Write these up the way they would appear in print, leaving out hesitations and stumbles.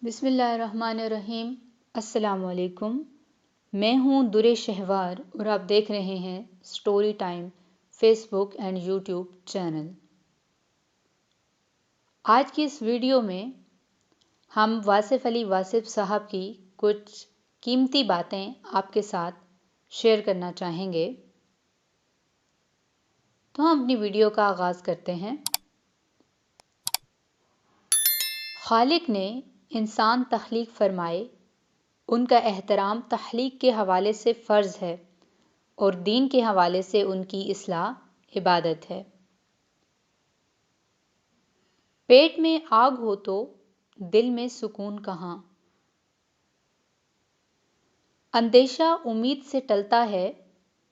بسم اللہ الرحمن الرحیم۔ السلام علیکم۔ میں ہوں درِ شہوار اور آپ دیکھ رہے ہیں story time Facebook and YouTube channel. آج کی اس ویڈیو میں ہم واصف علی واصف صاحب کی کچھ قیمتی باتیں آپ کے ساتھ شیئر کرنا چاہیں گے، تو ہم اپنی ویڈیو کا آغاز کرتے ہیں۔ خالق نے انسان تخلیق فرمائے، ان کا احترام تخلیق کے حوالے سے فرض ہے اور دین کے حوالے سے ان کی اصلاح عبادت ہے۔ پیٹ میں آگ ہو تو دل میں سکون کہاں، اندیشہ امید سے ٹلتا ہے،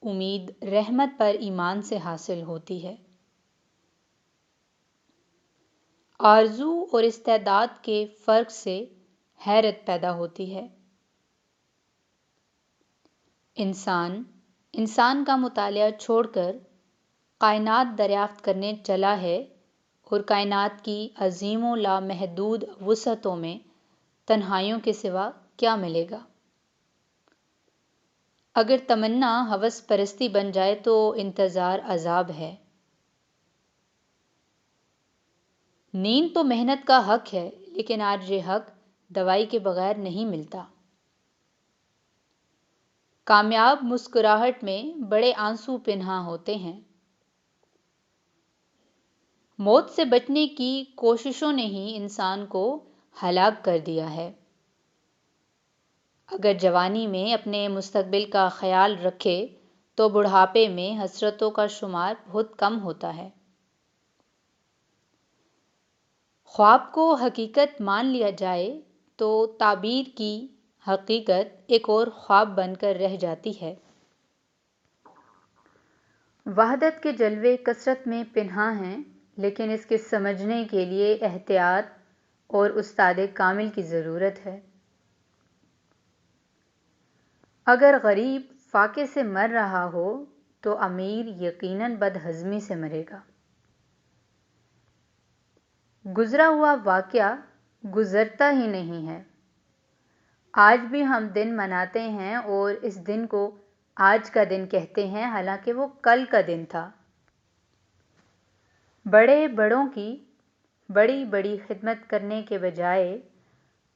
امید رحمت پر ایمان سے حاصل ہوتی ہے۔ آرزو اور استعداد کے فرق سے حیرت پیدا ہوتی ہے۔ انسان کا مطالعہ چھوڑ کر کائنات دریافت کرنے چلا ہے اور کائنات کی عظیم و لامحدود وسعتوں میں تنہائیوں کے سوا کیا ملے گا؟ اگر تمنا ہوس پرستی بن جائے تو انتظار عذاب ہے۔ نیند تو محنت کا حق ہے، لیکن آج یہ حق دوائی کے بغیر نہیں ملتا۔ کامیاب مسکراہٹ میں بڑے آنسو پنہاں ہوتے ہیں۔ موت سے بچنے کی کوششوں نے ہی انسان کو ہلاک کر دیا ہے۔ اگر جوانی میں اپنے مستقبل کا خیال رکھے تو بڑھاپے میں حسرتوں کا شمار بہت کم ہوتا ہے۔ خواب کو حقیقت مان لیا جائے تو تعبیر کی حقیقت ایک اور خواب بن کر رہ جاتی ہے۔ وحدت کے جلوے کثرت میں پنہاں ہیں، لیکن اس کے سمجھنے کے لیے احتیاط اور استاد کامل کی ضرورت ہے۔ اگر غریب فاقے سے مر رہا ہو تو امیر یقیناً بدہضمی سے مرے گا۔ گزرا ہوا واقعہ گزرتا ہی نہیں ہے۔ آج بھی ہم دن مناتے ہیں اور اس دن کو آج کا دن کہتے ہیں، حالانکہ وہ کل کا دن تھا۔ بڑے بڑوں کی بڑی بڑی خدمت کرنے کے بجائے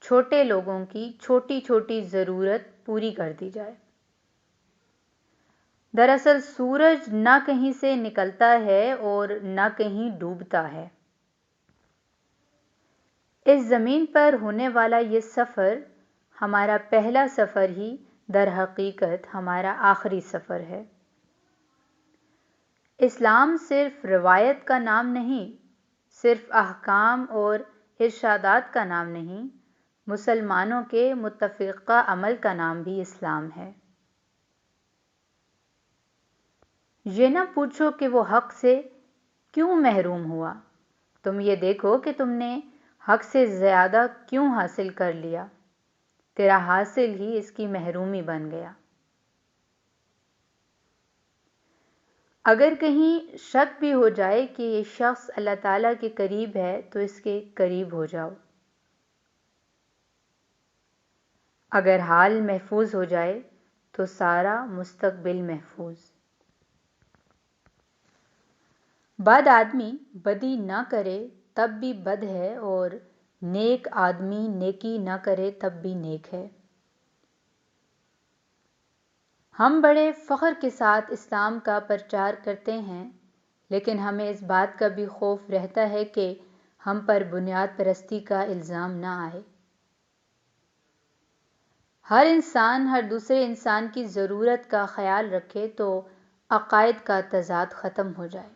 چھوٹے لوگوں کی چھوٹی چھوٹی ضرورت پوری کر دی جائے۔ دراصل سورج نہ کہیں سے نکلتا ہے اور نہ کہیں ڈوبتا ہے۔ اس زمین پر ہونے والا یہ سفر ہمارا پہلا سفر ہی در حقیقت ہمارا آخری سفر ہے۔ اسلام صرف روایت کا نام نہیں، صرف احکام اور ارشادات کا نام نہیں، مسلمانوں کے متفقہ عمل کا نام بھی اسلام ہے۔ یہ نہ پوچھو کہ وہ حق سے کیوں محروم ہوا، تم یہ دیکھو کہ تم نے حق سے زیادہ کیوں حاصل کر لیا، تیرا حاصل ہی اس کی محرومی بن گیا۔ اگر کہیں شک بھی ہو جائے کہ یہ شخص اللہ تعالیٰ کے قریب ہے تو اس کے قریب ہو جاؤ۔ اگر حال محفوظ ہو جائے تو سارا مستقبل محفوظ۔ بد آدمی بدی نہ کرے تب بھی بد ہے، اور نیک آدمی نیکی نہ کرے تب بھی نیک ہے۔ ہم بڑے فخر کے ساتھ اسلام کا پرچار کرتے ہیں، لیکن ہمیں اس بات کا بھی خوف رہتا ہے کہ ہم پر بنیاد پرستی کا الزام نہ آئے۔ ہر انسان ہر دوسرے انسان کی ضرورت کا خیال رکھے تو عقائد کا تضاد ختم ہو جائے۔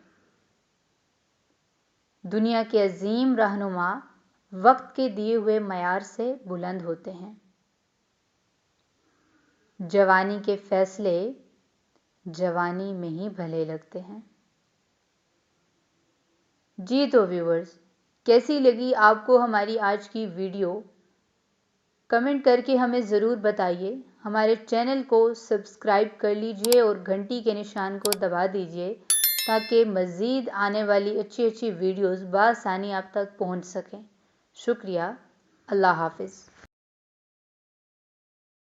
دنیا کے عظیم رہنما وقت کے دیے ہوئے معیار سے بلند ہوتے ہیں۔ جوانی کے فیصلے جوانی میں ہی بھلے لگتے ہیں۔ جی تو ویورز، کیسی لگی آپ کو ہماری آج کی ویڈیو؟ کمنٹ کر کے ہمیں ضرور بتائیے۔ ہمارے چینل کو سبسکرائب کر لیجئے اور گھنٹی کے نشان کو دبا دیجئے تاکہ مزید آنے والی اچھی ویڈیوز بآسانی آپ تک پہنچ سکیں۔ شکریہ۔ اللہ حافظ۔